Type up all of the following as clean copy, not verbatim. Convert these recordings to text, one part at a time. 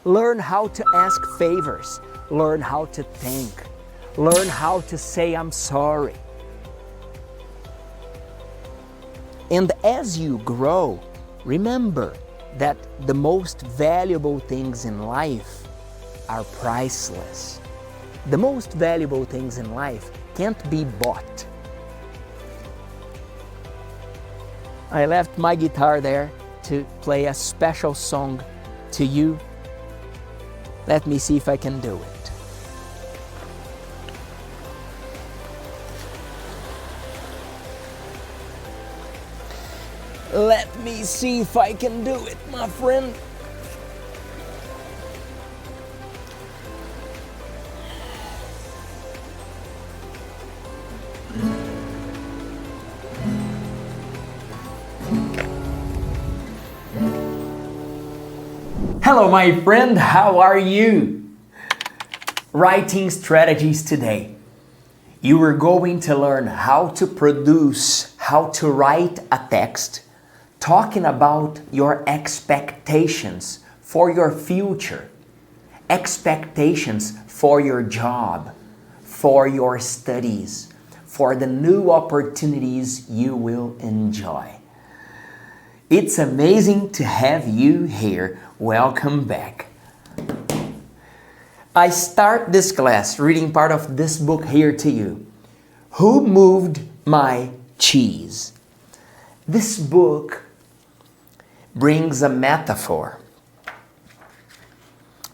Learn how to ask favors. Learn how to thank. Learn how to say I'm sorry. And as you grow, remember that the most valuable things in life are priceless. The most valuable things in life can't be bought. I left my guitar there to play a special song to you. Let me see if I can do it. Let me see if I can do it, my friend. Hello, my friend, how are you? Writing strategies today. You are going to learn how to produce, how to write a text, talking about your expectations for your future, expectations for your job, for your studies, for the new opportunities you will enjoy. It's amazing to have you here. Welcome back. I start this class reading part of this book here to you. Who moved my cheese? This book brings a metaphor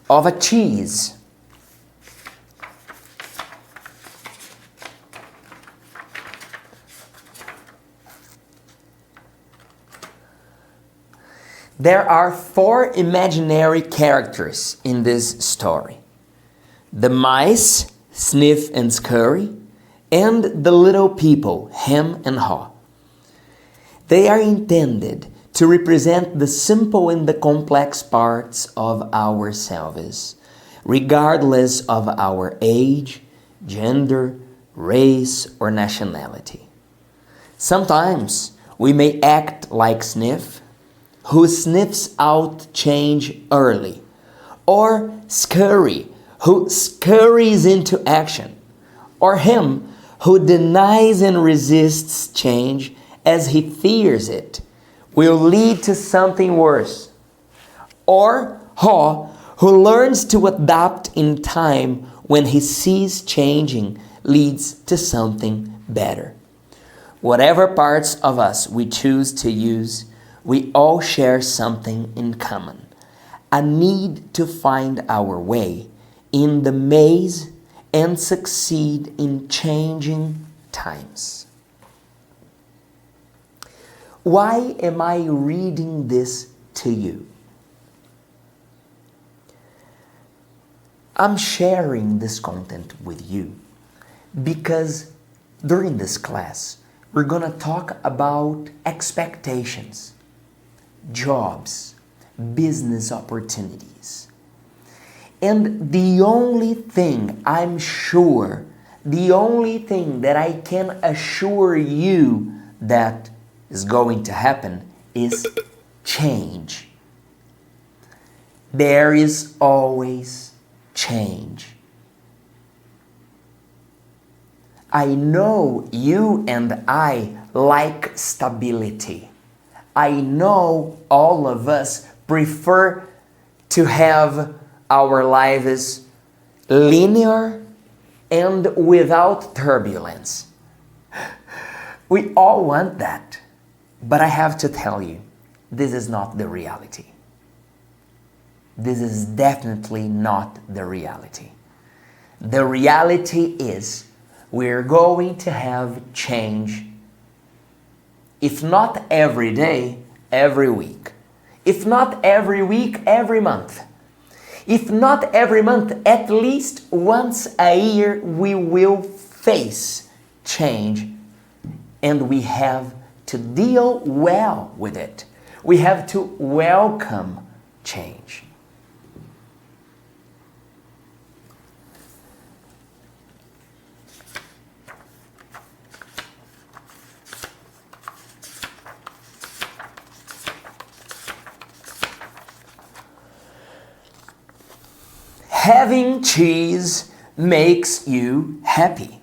of a cheese. There are 4 imaginary characters in this story. The mice, Sniff and Scurry, and the little people, Hem and Haw. They are intended to represent the simple and the complex parts of ourselves, regardless of our age, gender, race, or nationality. Sometimes we may act like Sniff, who sniffs out change early, or Scurry, who scurries into action, or Him, who denies and resists change as he fears it will lead to something worse, or Haw, who learns to adapt in time when he sees changing leads to something better. Whatever parts of us we choose to use, we all share something in common, a need to find our way in the maze and succeed in changing times. Why am I reading this to you? I'm sharing this content with you because during this class, we're going to talk about expectations, jobs, business opportunities. And the only thing I'm sure, the only thing that I can assure you that is going to happen is change. There is always change. I know you and I like stability. I know all of us prefer to have our lives linear and without turbulence. We all want that. But I have to tell you, this is not the reality. This is definitely not the reality. The reality is we're going to have change, if not every day, every week. If not every week, every month. If not every month, at least once a year we will face change, and we have to deal well with it. We have to welcome change. Having cheese makes you happy.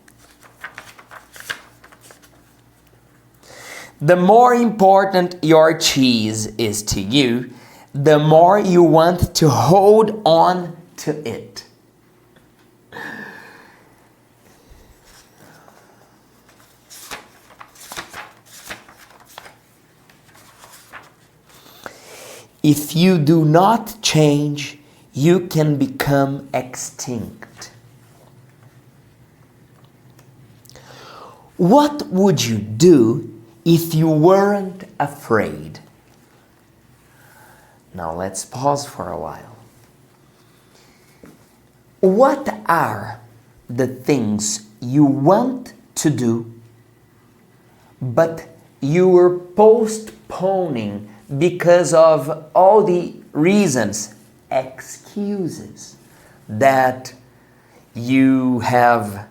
The more important your cheese is to you, the more you want to hold on to it. If you do not change, you can become extinct. What would you do if you weren't afraid? Now let's pause for a while. What are the things you want to do, but you were postponing because of all the reasons, excuses that you have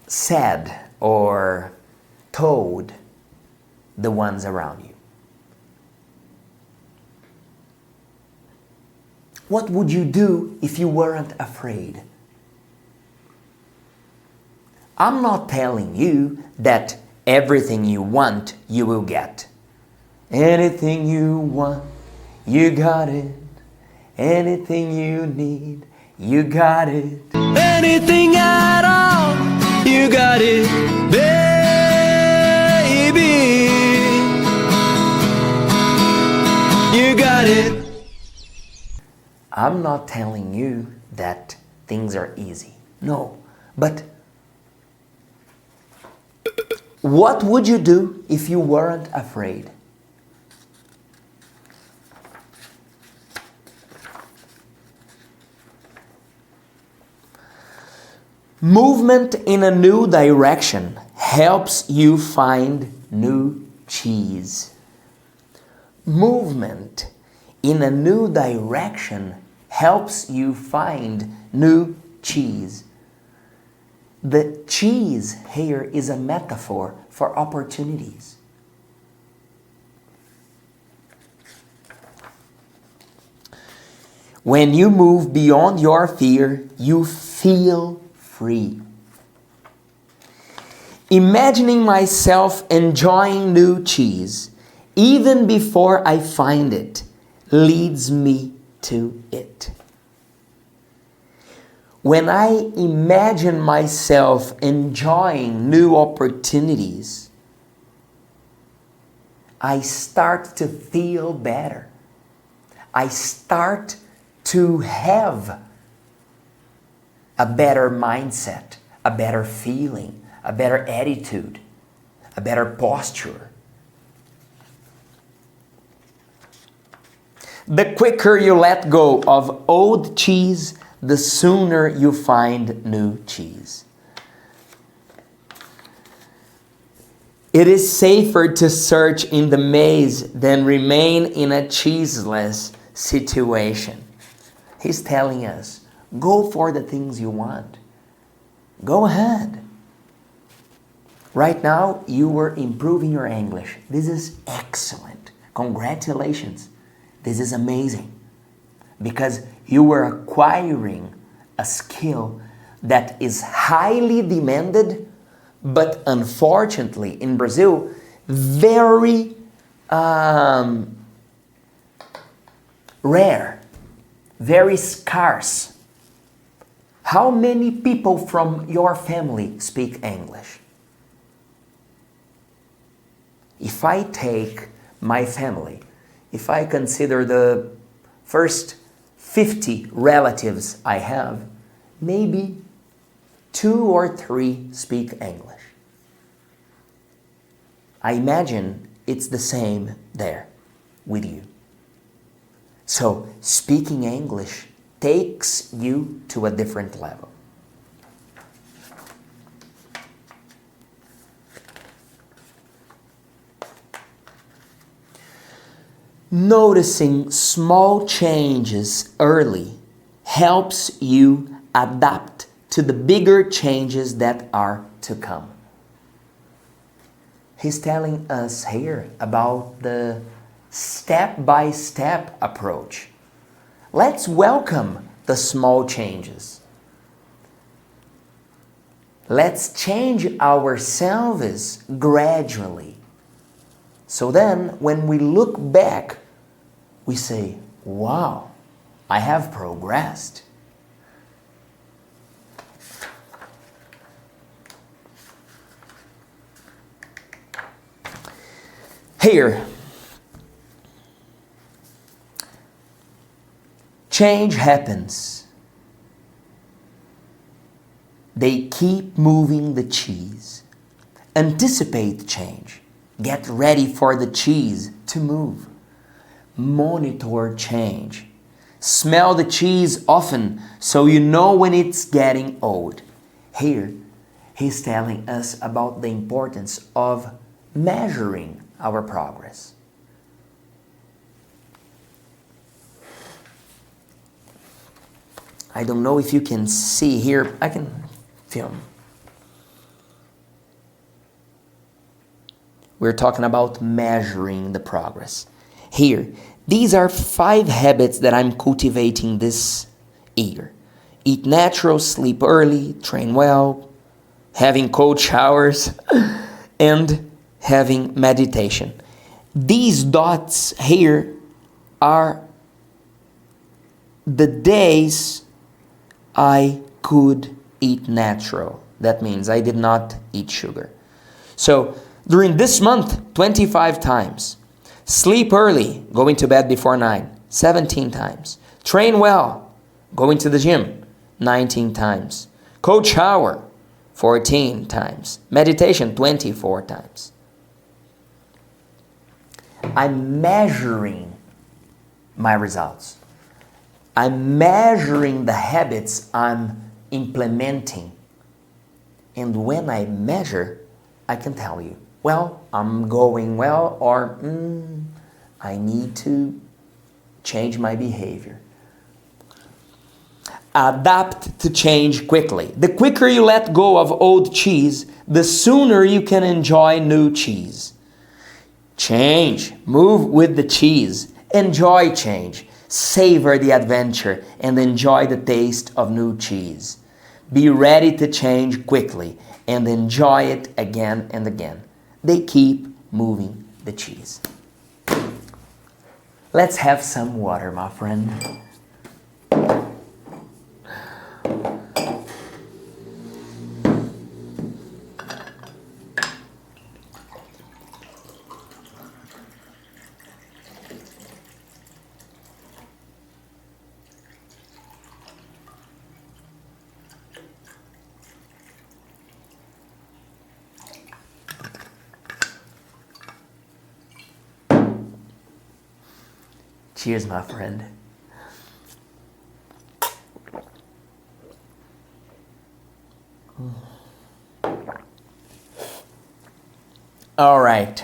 said or told the ones around you? What would you do if you weren't afraid? I'm not telling you that everything you want, you will get. Anything you want, you got it. Anything you need, you got it. Anything at all, you got it, baby. You got it. I'm not telling you that things are easy. No, but what would you do if you weren't afraid? Movement in a new direction helps you find new cheese. Movement in a new direction helps you find new cheese. The cheese here is a metaphor for opportunities. When you move beyond your fear, you feel free. Imagining myself enjoying new cheese, even before I find it, leads me to it. When I imagine myself enjoying new opportunities, I start to feel better. I start to have a better mindset, a better feeling, a better attitude, a better posture. The quicker you let go of old cheese, the sooner you find new cheese. It is safer to search in the maze than remain in a cheeseless situation. He's telling us, go for the things you want. Go ahead. Right now, you were improving your English. This is excellent. Congratulations. This is amazing. Because you were acquiring a skill that is highly demanded, but unfortunately in Brazil, very rare, very scarce. How many people from your family speak English? If I take my family, if I consider the first 50 relatives I have, maybe 2 or 3 speak English. I imagine it's the same there with you. So speaking English takes you to a different level. Noticing small changes early helps you adapt to the bigger changes that are to come. He's telling us here about the step-by-step approach. Let's welcome the small changes. Let's change ourselves gradually. So then, when we look back, we say, wow, I have progressed. Here, change happens. They keep moving the cheese. Anticipate change. Get ready for the cheese to move. Monitor change. Smell the cheese often so you know when it's getting old. Here, he's telling us about the importance of measuring our progress. I don't know if you can see here. I can film. We're talking about measuring the progress. Here, these are 5 habits that I'm cultivating this year. Eat natural, sleep early, train well, having cold showers, and having meditation. These dots here are the days I could eat natural. That means I did not eat sugar. So during this month, 25 times. Sleep early, going to bed before 9, 17 times. Train well, going to the gym, 19 times. Cold shower, 14 times. Meditation, 24 times. I'm measuring my results. I'm measuring the habits I'm implementing. And when I measure, I can tell you, well, I'm going well, or I need to change my behavior. Adapt to change quickly. The quicker you let go of old cheese, the sooner you can enjoy new cheese. Change. Move with the cheese. Enjoy change. Savor the adventure and enjoy the taste of new cheese. Be ready to change quickly and enjoy it again and again. They keep moving the cheese. Let's have some water, my friend. Cheers, my friend. All right.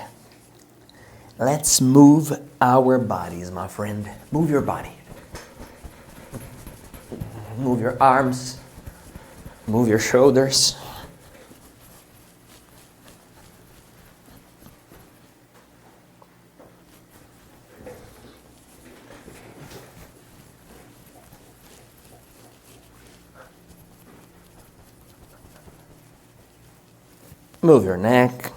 Let's move our bodies, my friend. Move your body. Move your arms. Move your shoulders. Move your neck.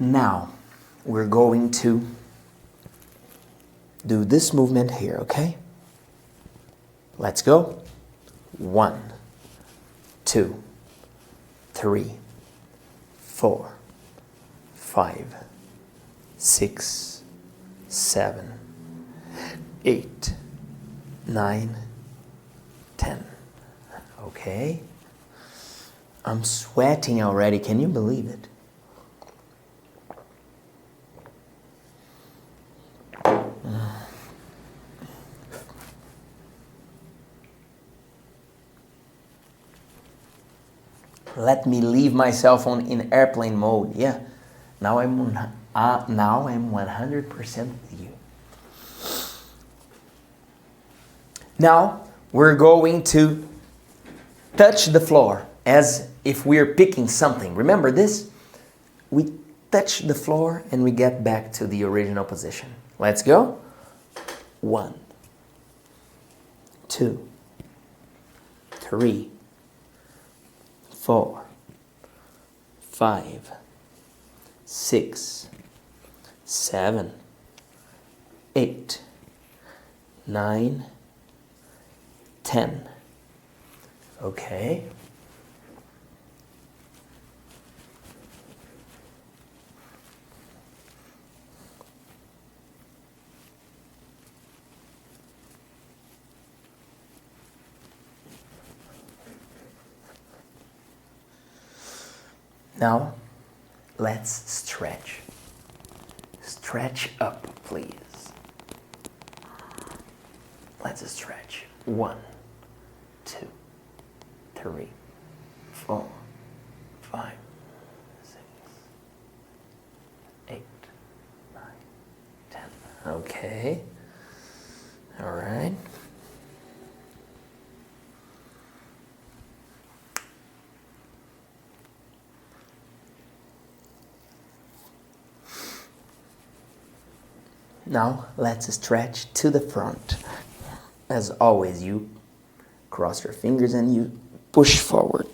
Now, we're going to do this movement here, okay? Let's go. 1, 2, 3, 4, 5, 6, 7, 8, 9, 10. Okay? I'm sweating already. Can you believe it? Let me leave my cell phone in airplane mode. Yeah. Now I'm 100% with you. Now we're going to touch the floor as if we're picking something. Remember this? We touch the floor and we get back to the original position. Let's go. 1, 2, 3, 4, 5, 6, 7, 8, 9, 10. Okay. Now, let's stretch. Stretch up, please. Let's stretch. 1, 2, 3, 4, 5, 6, 8, 9, 10. Okay. All right. Now, let's stretch to the front. As always, you cross your fingers and you push forward.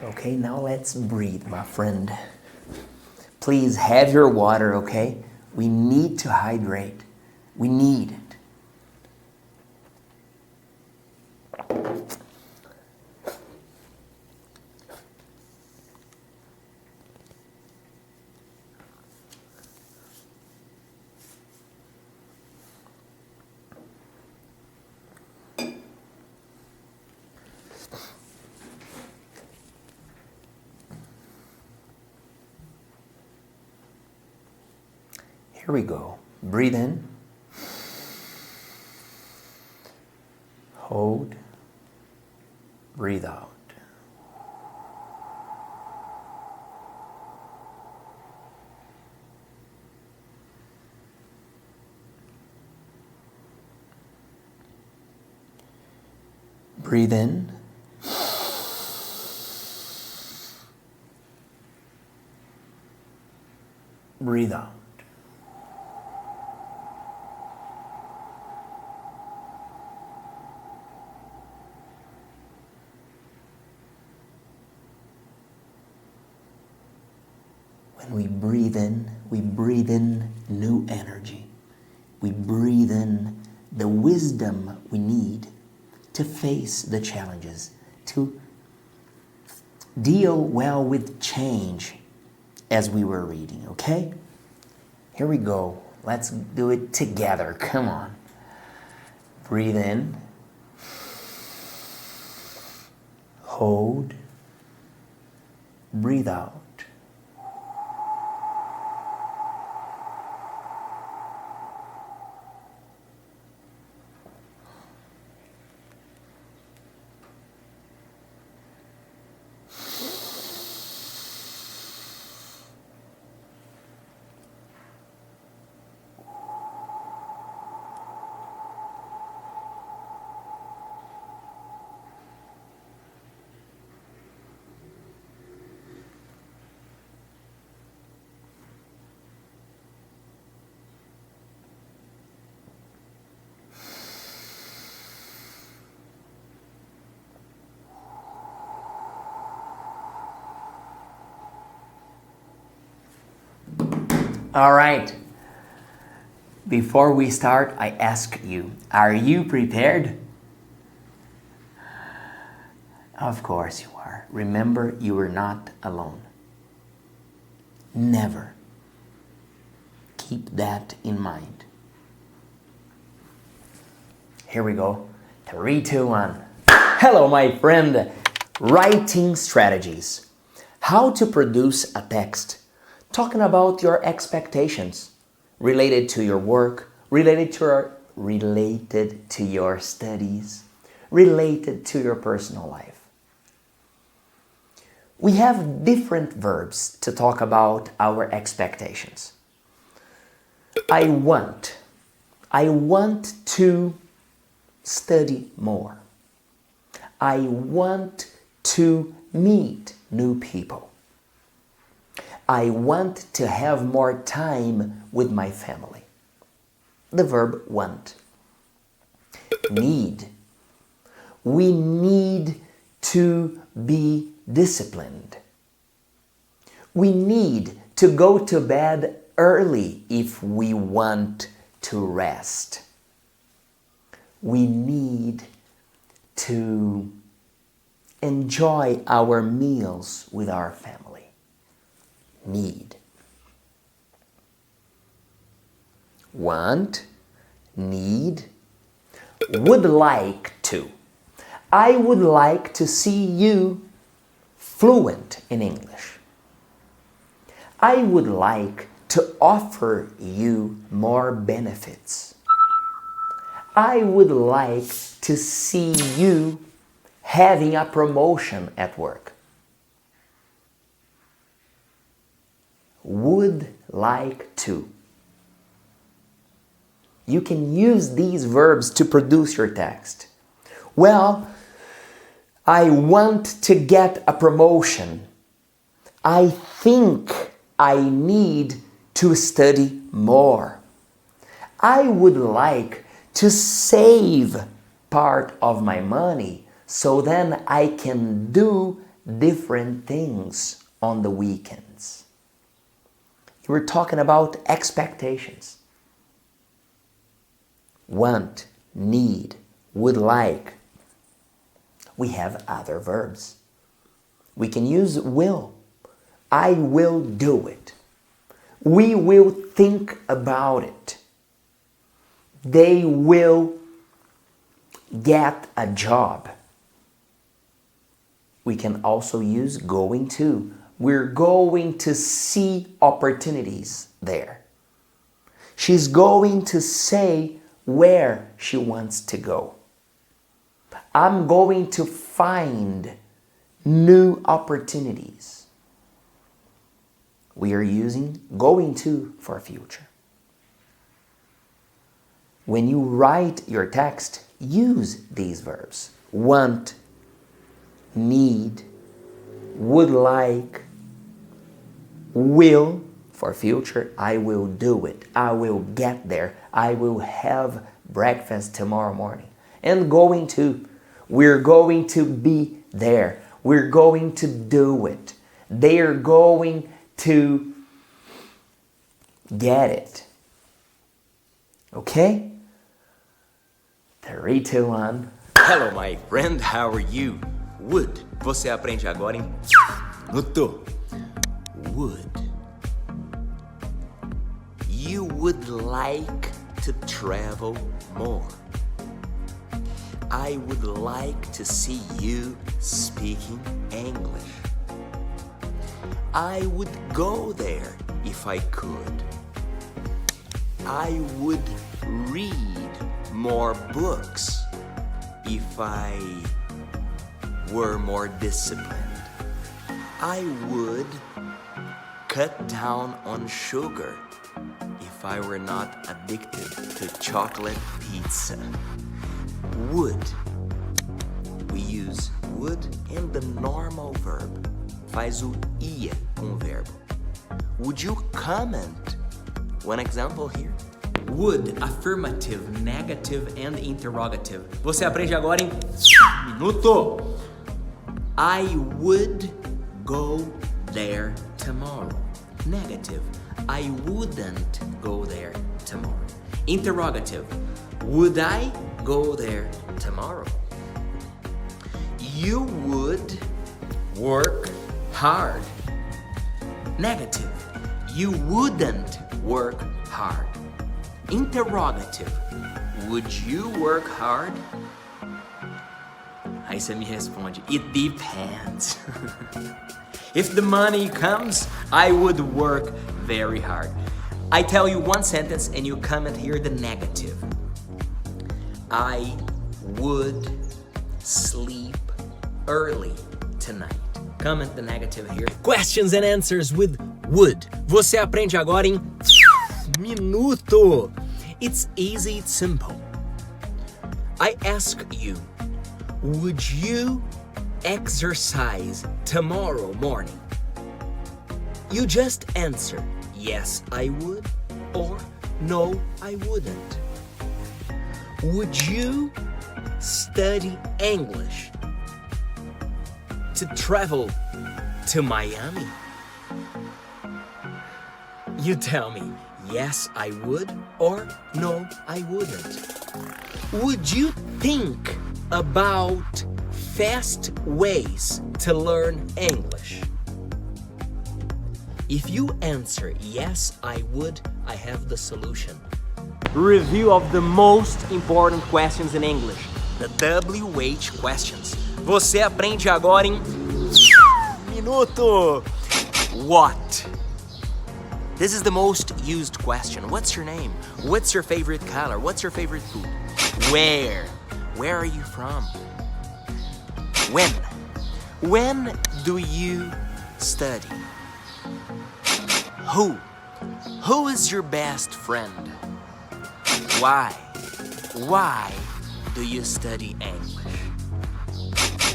Okay, now let's breathe, my friend. Please have your water, okay? We need to hydrate. We need it. Here we go. Breathe in. Hold. Breathe out. Breathe in. Breathe out. When we breathe in new energy. We breathe in the wisdom we need to face the challenges, to deal well with change as we were reading, okay? Here we go. Let's do it together. Come on. Breathe in. Hold. Breathe out. All right. Before we start, I ask you, are you prepared? Of course you are. Remember, you are not alone. Never. Keep that in mind. Here we go. 3, 2, 1. Hello, my friend. Writing strategies. How to produce a text. Talking about your expectations related to your work, related to your studies, related to your personal life. We have different verbs to talk about our expectations. I want to study more. I want to meet new people. I want to have more time with my family. The verb want. Need. We need to be disciplined. We need to go to bed early if we want to rest. We need to enjoy our meals with our family. Need. Want, need, would like to. I would like to see you fluent in English. I would like to offer you more benefits. I would like to see you having a promotion at work. Would like to. You can use these verbs to produce your text. Well, I want to get a promotion. I think I need to study more. I would like to save part of my money so then I can do different things on the weekends. We're talking about expectations. Want, need, would like. We have other verbs. We can use will. I will do it. We will think about it. They will get a job. We can also use going to. We're going to see opportunities there. She's going to say where she wants to go. I'm going to find new opportunities. We are using going to for future. When you write your text, use these verbs. Want, need, would like, will, for future, I will do it. I will get there. I will have breakfast tomorrow morning. And going to, we're going to be there. We're going to do it. They're going to get it. Okay? 3, 2, 1. Hello, my friend. How are you? Would. Você aprende agora em minuto. Would. You would like to travel more. I would like to see you speaking English. I would go there if I could. I would read more books if I were more disciplined. I would cut down on sugar if I were not addicted to chocolate pizza. Would. We use would and the normal verb. Faz o ia com o verbo. Would you comment? One example here. Would, affirmative, negative and interrogative. Você aprende agora em minuto. I would go there tomorrow. Negative. I wouldn't go there tomorrow. Interrogative. Would I go there tomorrow? You would work hard. Negative. You wouldn't work hard. Interrogative. Would you work hard? Aí você me responde, it depends. If the money comes, I would work very hard. I tell you one sentence and you comment here the negative. I would sleep early tonight. Comment the negative here. Questions and answers with would. Você aprende agora em minuto. It's easy, it's simple. I ask you, would you exercise tomorrow morning? You just answer, yes, I would, or no, I wouldn't. Would you study English to travel to Miami? You tell me, yes, I would, or no, I wouldn't. Would you think about fast ways to learn English? If you answer, yes, I would, I have the solution. Review of the most important questions in English. The WH questions. Você aprende agora em minuto. What? This is the most used question. What's your name? What's your favorite color? What's your favorite food? Where? Where are you from? When? When do you study? Who? Who is your best friend? Why? Why do you study English?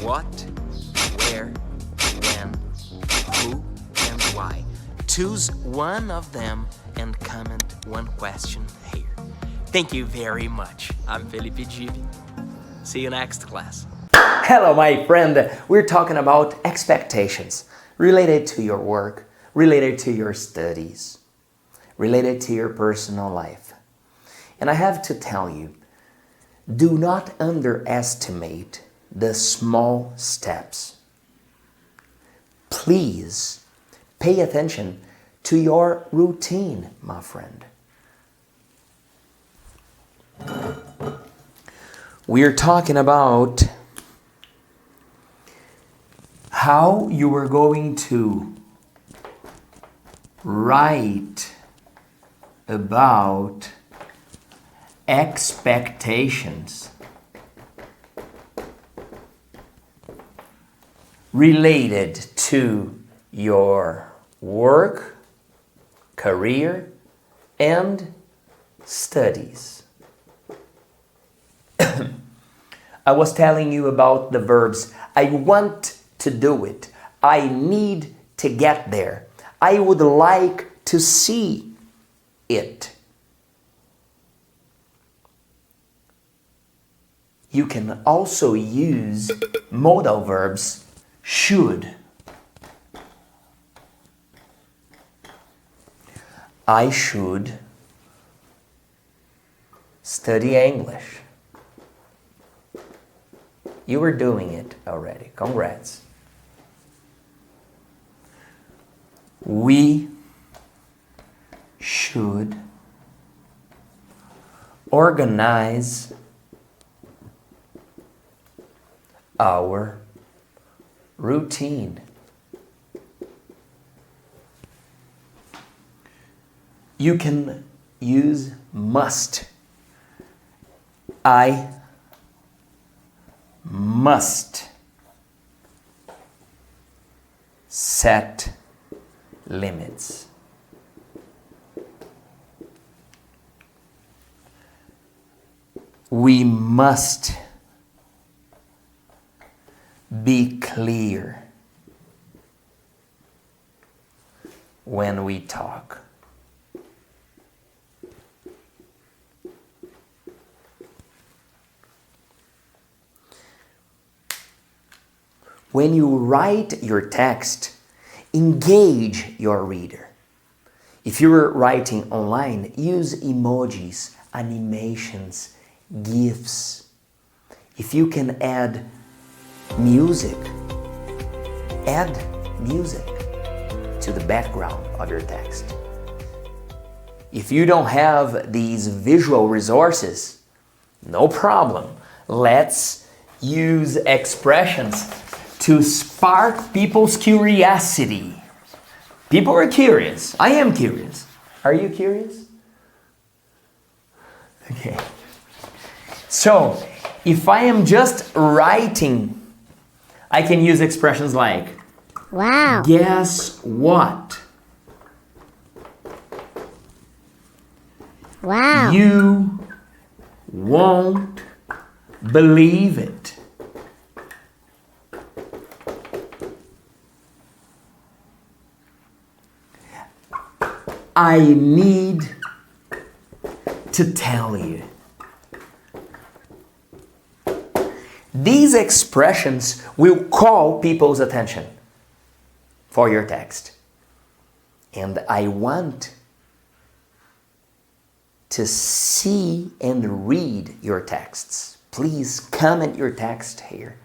What? Where? When? Who? And why? Choose one of them and comment one question here. Thank you very much. I'm Felipe Dib. See you next class. Hello, my friend. We're talking about expectations related to your work, related to your studies, related to your personal life. And I have to tell you, do not underestimate the small steps. Please pay attention to your routine, my friend. We're talking about how you are going to write about expectations related to your work, career, and studies. I was telling you about the verbs I want to do it, I need to get there, I would like to see it. You can also use modal verbs should. I should study English. You were doing it already. Congrats. We should organize our routine. You can use must. I must set limits. We must be clear when we talk. When you write your text, engage your reader. If you're writing online, use emojis, animations, GIFs. If you can add music, add music to the background of your text. If you don't have these visual resources, no problem. Let's use expressions to spark people's curiosity. People are curious. I am curious. Are you curious? Okay. So, if I am just writing, I can use expressions like, Wow. guess what? Wow. You won't believe it. I need to tell you. These expressions will call people's attention for your text. And I want to see and read your texts. Please comment your text here.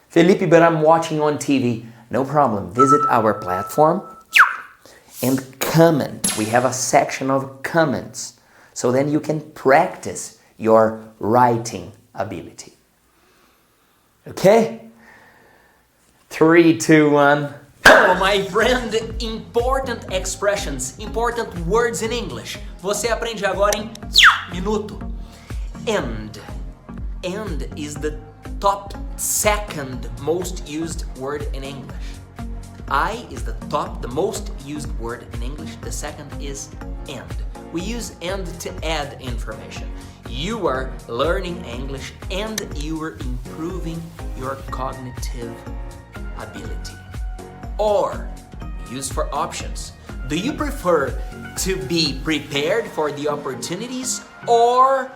Felipe, but I'm watching on TV. No problem. Visit our platform and comment. We have a section of comments. So then you can practice your writing ability. Okay? 3, 2, 1. Oh, my friend, important expressions, important words in English. Você aprende agora em minuto. And. And is the top second most used word in English. I is the most used word in English. The second is and. We use and to add information. You are learning English and you are improving your cognitive ability. Or, use for options. Do you prefer to be prepared for the opportunities or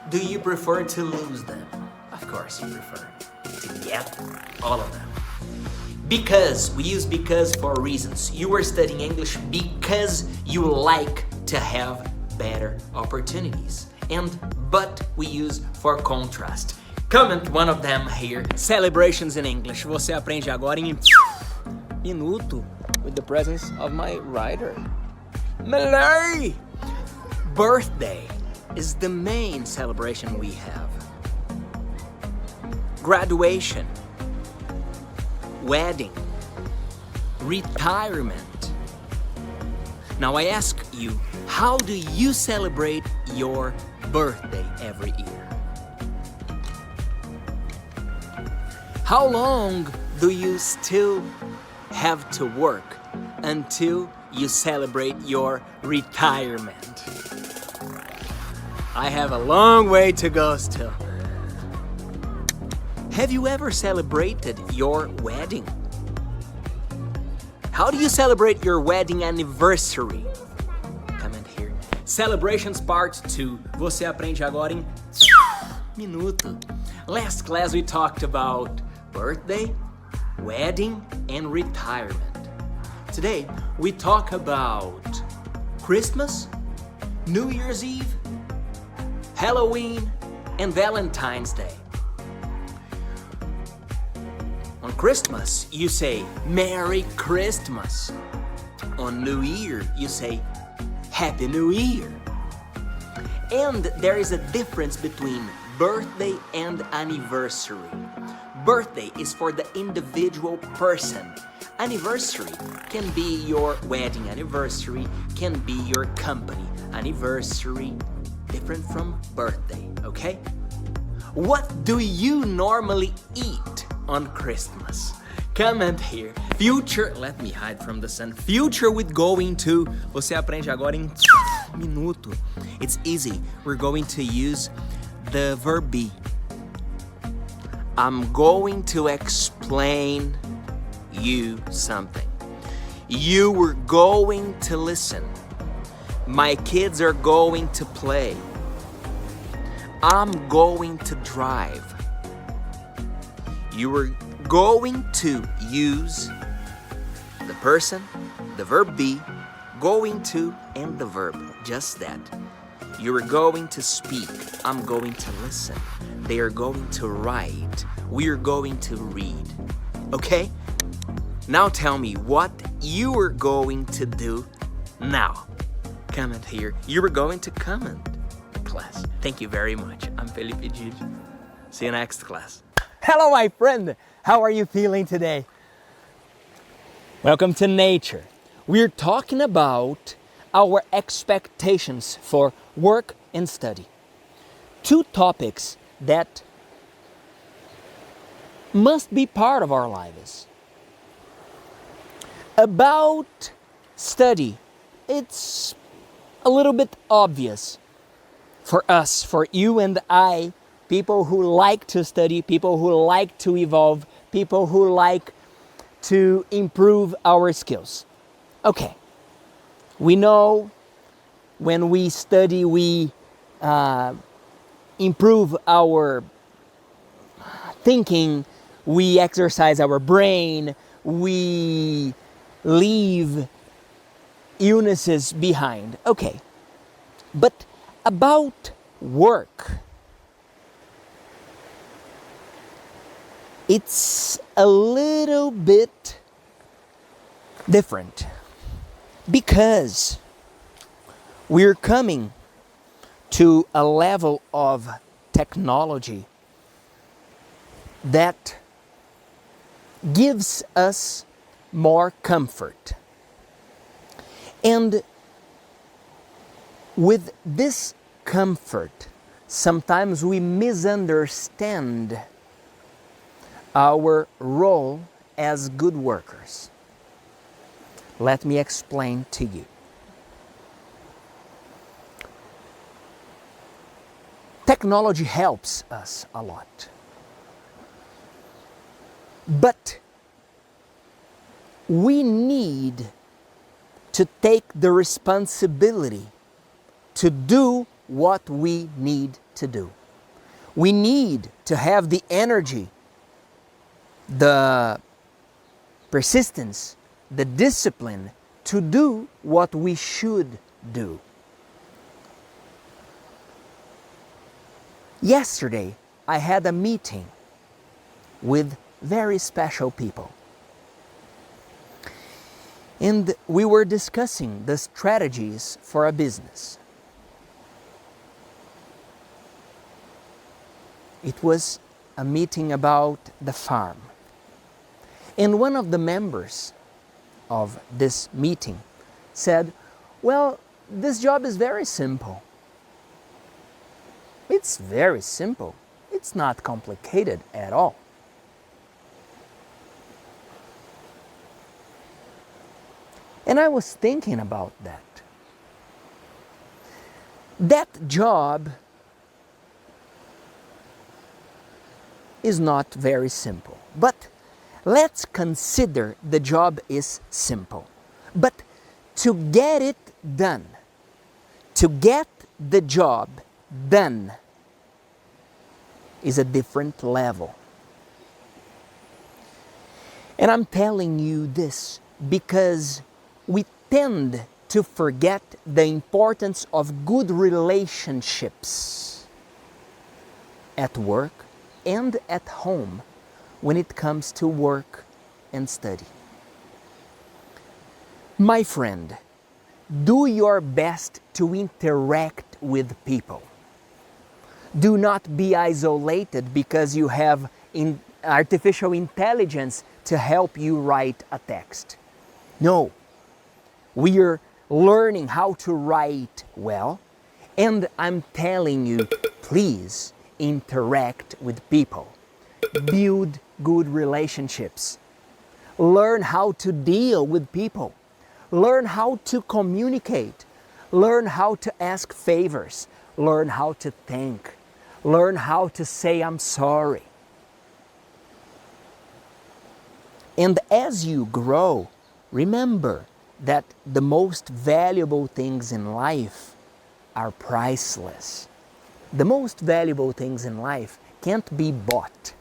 do you prefer to lose them? Of course you prefer to get all of them. Because, we use because for reasons. You are studying English because you like to have better opportunities. And but we use for contrast. Comment one of them here. Celebrations in English. Você aprende agora em minuto with the presence of my writer. Malay! Birthday is the main celebration we have. Graduation, wedding, retirement. Now I ask you, how do you celebrate your birthday every year? How long do you still have to work until you celebrate your retirement? I have a long way to go still. Have you ever celebrated your wedding? How do you celebrate your wedding anniversary? Comment here. Celebrations part 2. Você aprende agora em minuto. Last class we talked about birthday, wedding, and retirement. Today we talk about Christmas, New Year's Eve, Halloween, and Valentine's Day. On Christmas, you say Merry Christmas. On New Year, you say Happy New Year. And there is a difference between birthday and anniversary. Birthday is for the individual person. Anniversary can be your wedding anniversary, can be your company anniversary, different from birthday, okay? What do you normally eat on Christmas? Comment here. Future, let me hide from the sun. Future with going to. Você aprende agora em minuto. It's easy. We're going to use the verb be. I'm going to explain you something. You were going to listen. My kids are going to play. I'm going to drive. You were going to use the person, the verb be, going to, and the verb. Just that. You are going to speak. I'm going to listen. They are going to write. We are going to read. Okay? Now tell me what you are going to do now. Comment here. You are going to comment. Class. Thank you very much. I'm Felipe Dib. See you next class. Hello, my friend. How are you feeling today? Welcome to nature. We're talking about our expectations for work and study. Two topics that must be part of our lives. About study, it's a little bit obvious for us, for you and I, people who like to study, people who like to evolve, people who like to improve our skills. Okay, we know when we study, we improve our thinking, we exercise our brain, we leave illnesses behind. Okay, but about work, it's a little bit different because we're coming to a level of technology that gives us more comfort. And with this comfort, sometimes we misunderstand our role as good workers. Let me explain to you. Technology helps us a lot. But we need to take the responsibility to do what we need to do. We need to have the energy, the persistence, the discipline to do what we should do. Yesterday, I had a meeting with very special people. And we were discussing the strategies for a business. It was a meeting about the farm. And one of the members of this meeting said, well, this job is very simple. It's very simple. It's not complicated at all. And I was thinking about that. That job is not very simple. But let's consider the job is simple. But to get it done, to get the job done, is a different level. And I'm telling you this because we tend to forget the importance of good relationships at work and at home when it comes to work and study. My friend, do your best to interact with people. Do not be isolated because you have artificial intelligence to help you write a text. No. We are learning how to write well, and I'm telling you, please interact with people. Build good relationships. Learn how to deal with people. Learn how to communicate. Learn how to ask favors. Learn how to thank. Learn how to say I'm sorry. And as you grow, remember that the most valuable things in life are priceless. The most valuable things in life can't be bought.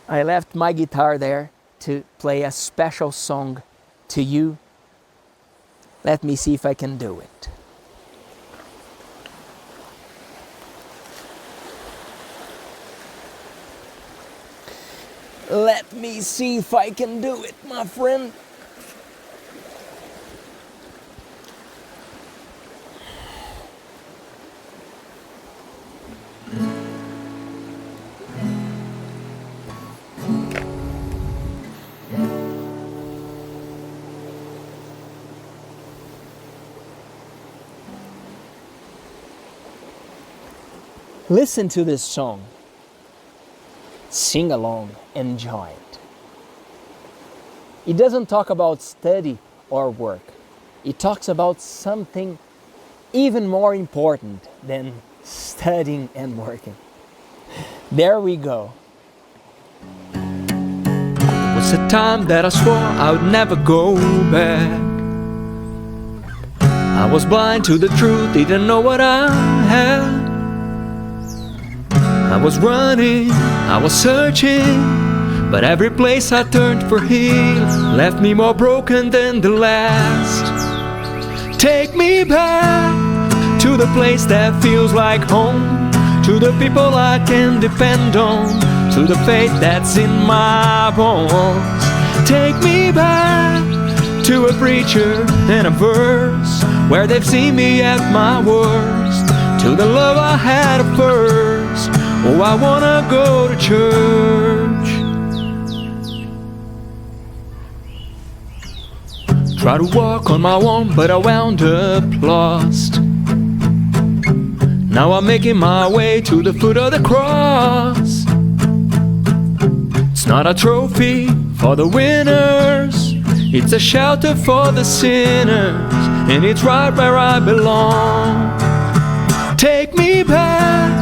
I left my guitar there to play a special song to you. Let me see if I can do it. Let me see if I can do it, my friend. Listen to this song. Sing along, enjoy it. It doesn't talk about study or work. It talks about something even more important than studying and working. There we go. It was a time that I swore I would never go back. I was blind to the truth, didn't know what I had. I was running, I was searching, but every place I turned for heal left me more broken than the last. Take me back to the place that feels like home, to the people I can depend on, to the faith that's in my bones. Take me back to a preacher and a verse where they've seen me at my worst, to the love I had at first. Oh, I wanna go to church. Try to walk on my own, but I wound up lost. Now I'm making my way to the foot of the cross. It's not a trophy for the winners, it's a shelter for the sinners, and it's right where I belong. Take me back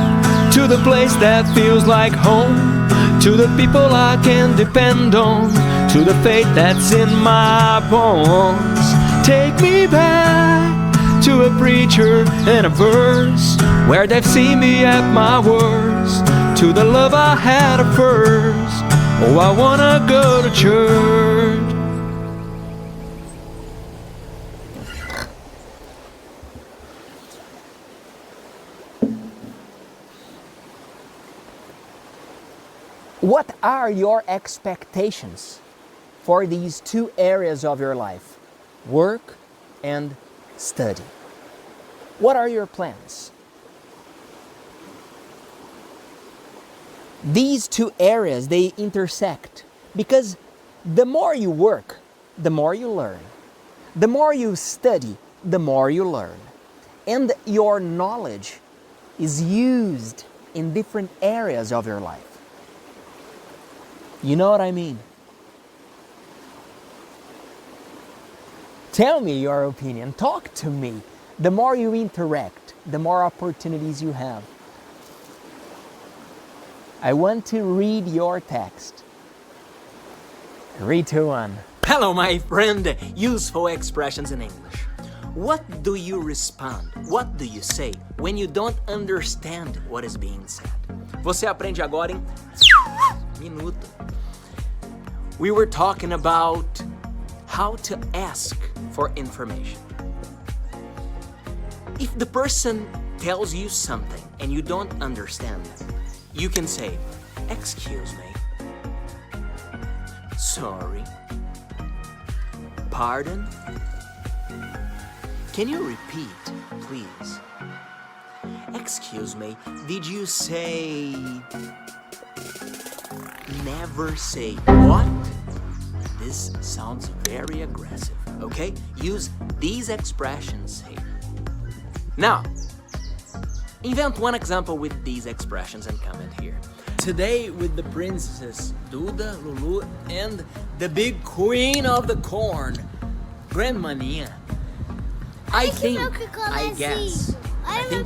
to the place that feels like home, to the people I can depend on, to the faith that's in my bones. Take me back to a preacher and a verse where they've seen me at my worst, to the love I had at first. Oh, I wanna go to church. What are your expectations for these two areas of your life, work and study? What are your plans? These two areas, they intersect because the more you work, the more you learn. The more you study, the more you learn. And your knowledge is used in different areas of your life. You know what I mean? Tell me your opinion. Talk to me. The more you interact, the more opportunities you have. I want to read your text. 3, 2, 1. Hello, my friend. Useful expressions in English. What do you respond? What do you say when you don't understand what is being said? Você aprende agora em minuto. We were talking about how to ask for information. If the person tells you something and you don't understand, you can say, "Excuse me, sorry, pardon, can you repeat, please? Excuse me, did you say..." Never say what? This sounds very aggressive, okay? Use these expressions here. Now, invent one example with these expressions and comment here. Today with the princesses Duda, Lulu, and the big queen of the corn, Grandma Nia. I think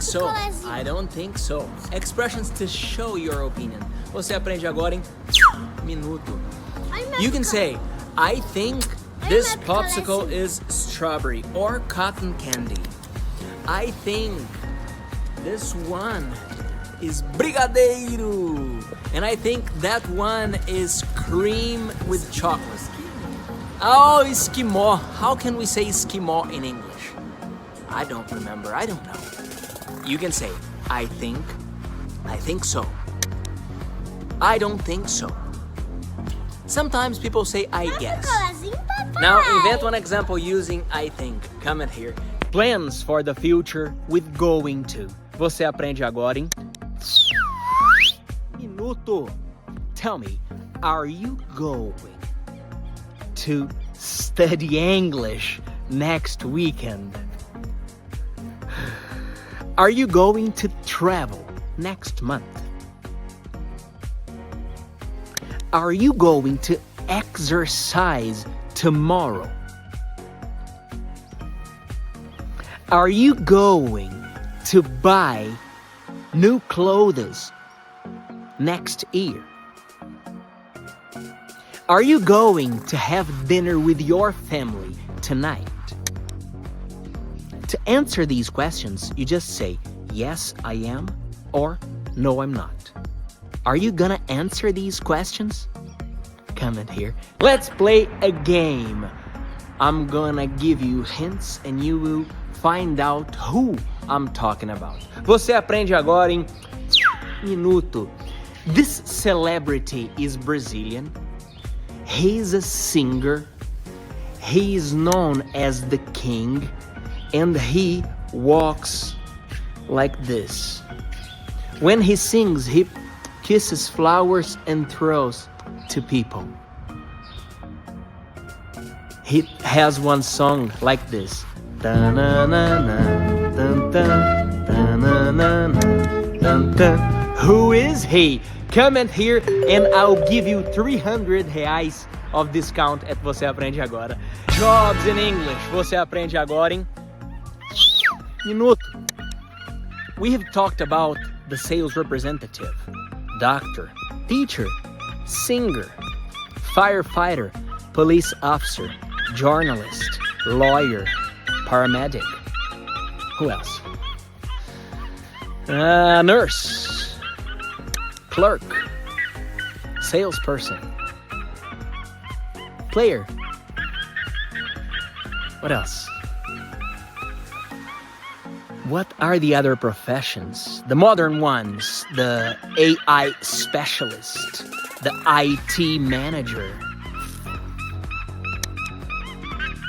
so. I don't think so. Expressions to show your opinion. Você aprende agora em minuto. You can say, "I think this popsicle is strawberry or cotton candy. I think this one is brigadeiro. And I think that one is cream with chocolate." Oh, Eskimo. How can we say Eskimo in English? I don't remember. I don't know. You can say, I think so. I don't think so. Sometimes people say I guess. Now invent one example using I think. Comment here. Plans for the future with going to. Você aprende agora em minuto. Tell me, are you going to study English next weekend? Are you going to travel next month? Are you going to exercise tomorrow? Are you going to buy new clothes next year? Are you going to have dinner with your family tonight? To answer these questions, you just say, yes, I am, or no, I'm not. Are you gonna answer these questions? Comment here. Let's play a game. I'm gonna give you hints and you will find out who I'm talking about. Você aprende agora em minuto. This celebrity is Brazilian. He's a singer. He is known as the king. And he walks like this. When he sings, he kisses flowers and throws to people. He has one song like this. Who is he? Comment here and I'll give you 300 reais of discount at Você Aprende Agora. Jobs in English. Você aprende agora em minuto. We have talked about the sales representative, doctor, teacher, singer, firefighter, police officer, journalist, lawyer, paramedic. Who else? Nurse, clerk, salesperson, player. What else? What are the other professions? The modern ones, the AI specialist, the IT manager.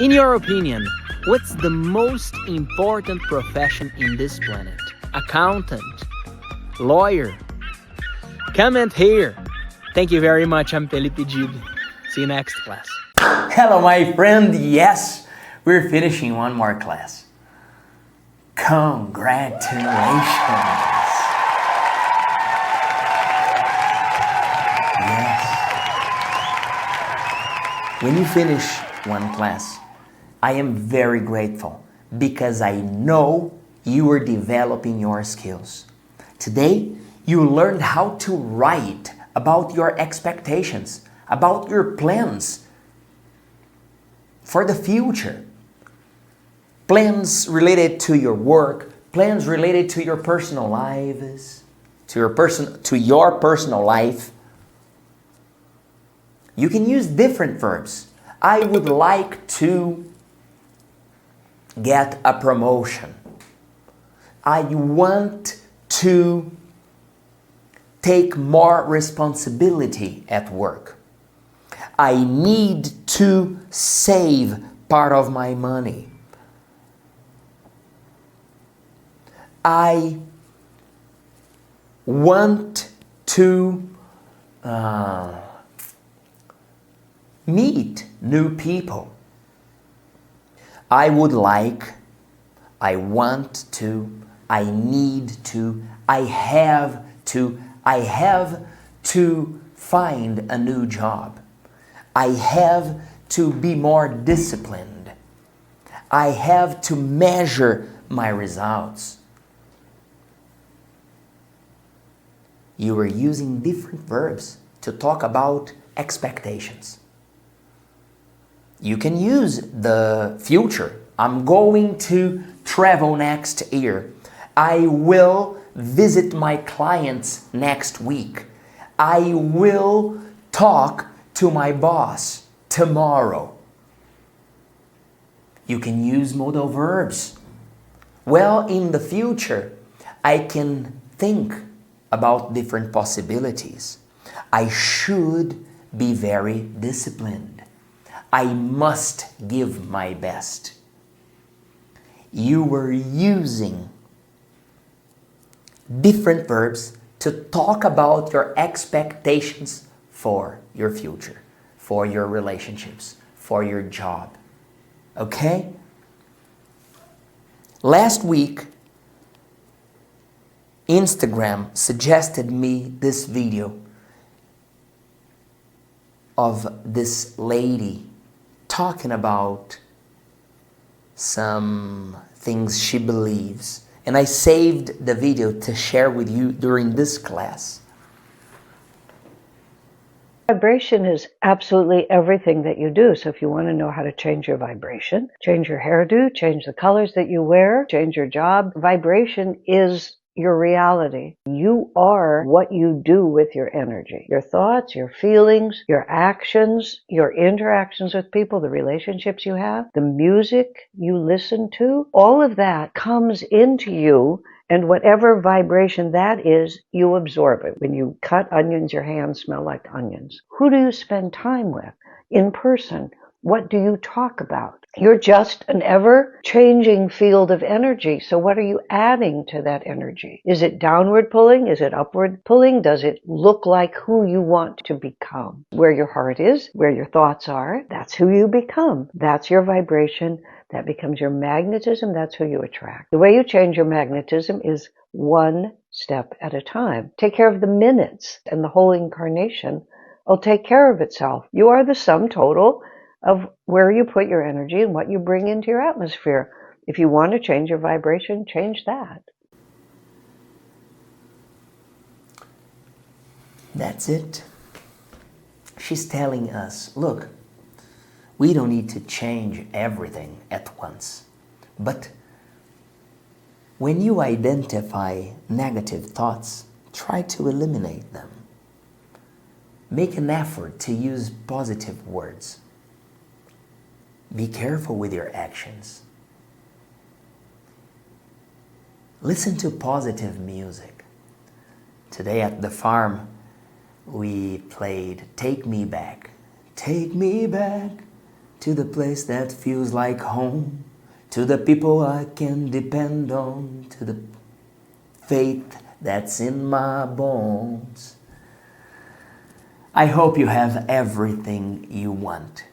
In your opinion, what's the most important profession in this planet? Accountant, lawyer. Comment here. Thank you very much. I'm Felipe Dib. See you next class. Hello, my friend. Yes, we're finishing one more class. Congratulations! Yes. When you finish one class, I am very grateful because I know you are developing your skills. Today, you learned how to write about your expectations, about your plans for the future. Plans related to your work, plans related to your personal lives, to your personal life. You can use different verbs. I would like to get a promotion. I want to take more responsibility at work. I need to save part of my money. I want to meet new people. I would like, I want to, I need to, I have to find a new job. I have to be more disciplined. I have to measure my results. You are using different verbs to talk about expectations. You can use the future. I'm going to travel next year. I will visit my clients next week. I will talk to my boss tomorrow. You can use modal verbs. Well, in the future, I can think about different possibilities. I should be very disciplined. I must give my best. You were using different verbs to talk about your expectations for your future, for your relationships, for your job. Okay? Last week, Instagram suggested me this video of this lady talking about some things she believes. And I saved the video to share with you during this class. Vibration is absolutely everything that you do. So if you want to know how to change your vibration, change your hairdo, change the colors that you wear, change your job, vibration is your reality. You are what you do with your energy. Your thoughts, your feelings, your actions, your interactions with people, the relationships you have, the music you listen to, all of that comes into you. And whatever vibration that is, you absorb it. When you cut onions, your hands smell like onions. Who do you spend time with? In person? What do you talk about? You're just an ever-changing field of energy. So what are you adding to that energy? Is it downward pulling? Is it upward pulling? Does it look like who you want to become? Where your heart is, where your thoughts are, that's who you become. That's your vibration. That becomes your magnetism. That's who you attract. The way you change your magnetism is one step at a time. Take care of the minutes, and the whole incarnation will take care of itself. You are the sum total of where you put your energy and what you bring into your atmosphere. If you want to change your vibration, change that. That's it. She's telling us, look, we don't need to change everything at once. But when you identify negative thoughts, try to eliminate them. Make an effort to use positive words. Be careful with your actions. Listen to positive music. Today at the farm, we played Take Me Back. Take me back to the place that feels like home, to the people I can depend on, to the faith that's in my bones. I hope you have everything you want.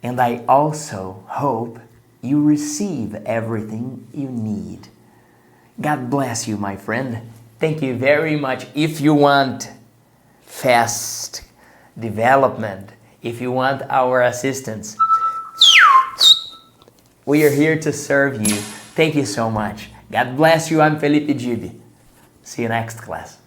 And I also hope you receive everything you need. God bless you, my friend. Thank you very much. If you want fast development, if you want our assistance, we are here to serve you. Thank you so much. God bless you. I'm Felipe Dib. See you next class.